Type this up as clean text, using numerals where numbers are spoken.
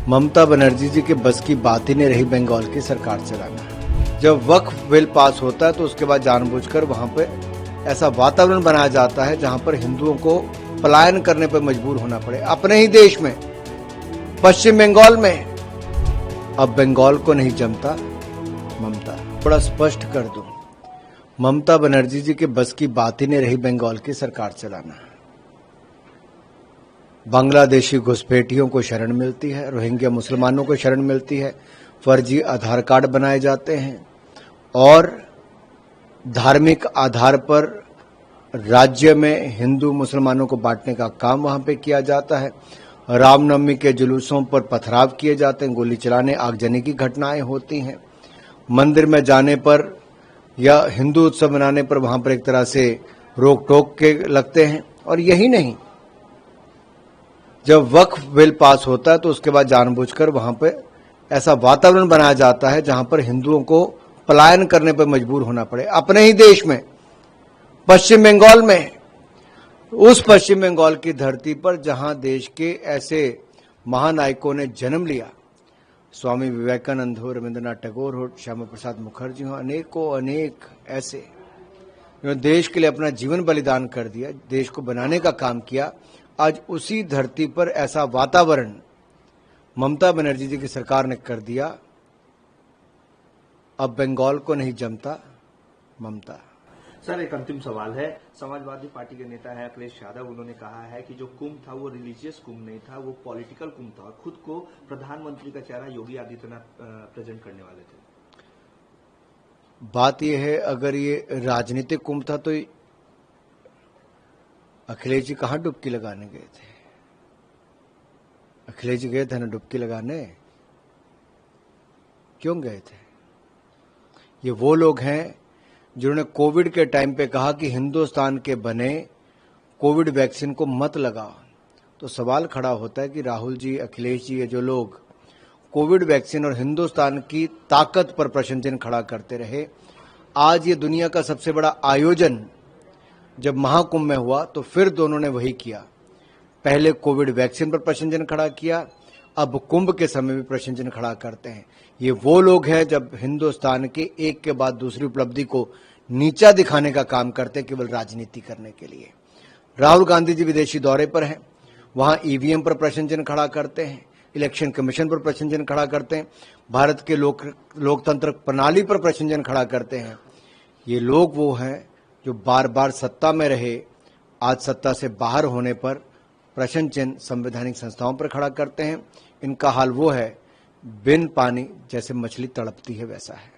ममता बनर्जी जी के बस की बात ही नहीं रही बंगाल की सरकार चलाना। जब वक्फ बिल पास होता है तो उसके बाद जानबूझकर वहां पे ऐसा वातावरण बनाया जाता है जहां पर हिंदुओं को पलायन करने पर मजबूर होना पड़े अपने ही देश में, पश्चिम बंगाल में। अब बंगाल को नहीं जमता ममता। थोड़ा स्पष्ट कर दूं, ममता बनर्जी जी के बस की बात ही नहीं रही बंगाल की सरकार चलाना। बांग्लादेशी घुसपैठियों को शरण मिलती है, रोहिंग्या मुसलमानों को शरण मिलती है, फर्जी आधार कार्ड बनाए जाते हैं और धार्मिक आधार पर राज्य में हिंदू मुसलमानों को बांटने का काम वहां पे किया जाता है। रामनवमी के जुलूसों पर पथराव किए जाते हैं, गोली चलाने, आगजनी की घटनाएं होती हैं। मंदिर में जाने पर या हिंदू उत्सव मनाने पर वहां पर एक तरह से रोक टोक के लगते हैं। और यही नहीं, जब वक्फ बिल पास होता है तो उसके बाद जानबूझकर वहां पे ऐसा वातावरण बनाया जाता है जहां पर हिंदुओं को पलायन करने पर मजबूर होना पड़े अपने ही देश में, पश्चिम बंगाल में। उस पश्चिम बंगाल की धरती पर जहां देश के ऐसे महानायकों ने जन्म लिया, स्वामी विवेकानंद हो, रविंद्रनाथ टैगोर हो, श्यामा प्रसाद मुखर्जी हो, अनेकों अनेक ऐसे जिन्होंने देश के लिए अपना जीवन बलिदान कर दिया, देश को बनाने का काम किया। आज उसी धरती पर ऐसा वातावरण ममता बनर्जी जी की सरकार ने कर दिया। अब बंगाल को नहीं जमता ममता। सर, एक अंतिम सवाल है। समाजवादी पार्टी के नेता है अखिलेश यादव, उन्होंने कहा है कि जो कुंभ था वो रिलीजियस कुंभ नहीं था, वो पॉलिटिकल कुंभ था। खुद को प्रधानमंत्री का चेहरा योगी आदित्यनाथ प्रेजेंट करने वाले थे। बात यह है, अगर ये राजनीतिक कुंभ था तो अखिलेश जी कहां डुबकी लगाने गए थे? अखिलेश जी गए थे ना डुबकी लगाने? क्यों गए थे? ये वो लोग हैं जिन्होंने कोविड के टाइम पे कहा कि हिंदुस्तान के बने कोविड वैक्सीन को मत लगाओ। तो सवाल खड़ा होता है कि राहुल जी, अखिलेश जी, ये जो लोग कोविड वैक्सीन और हिंदुस्तान की ताकत पर प्रश्न चिन्ह खड़ा करते रहे, आज ये दुनिया का सबसे बड़ा आयोजन जब महाकुंभ में हुआ तो फिर दोनों ने वही किया। पहले कोविड वैक्सीन पर प्रश्न चिन्ह खड़ा किया, अब कुंभ के समय भी प्रश्न चिन्ह खड़ा करते हैं। ये वो लोग हैं जब हिंदुस्तान के एक के बाद दूसरी उपलब्धि को नीचा दिखाने का काम करते हैं केवल राजनीति करने के लिए। राहुल गांधी जी विदेशी दौरे पर हैं, वहां ईवीएम पर प्रश्न चिन्ह खड़ा करते हैं, इलेक्शन कमीशन पर प्रश्न चिन्ह खड़ा करते हैं, भारत के लोकतंत्र प्रणाली पर प्रश्न चिन्ह खड़ा करते हैं। ये लोग वो हैं जो बार बार सत्ता में रहे, आज सत्ता से बाहर होने पर प्रश्न चिन्ह संवैधानिक संस्थाओं पर खड़ा करते हैं। इनका हाल वो है, बिन पानी जैसे मछली तड़पती है वैसा है।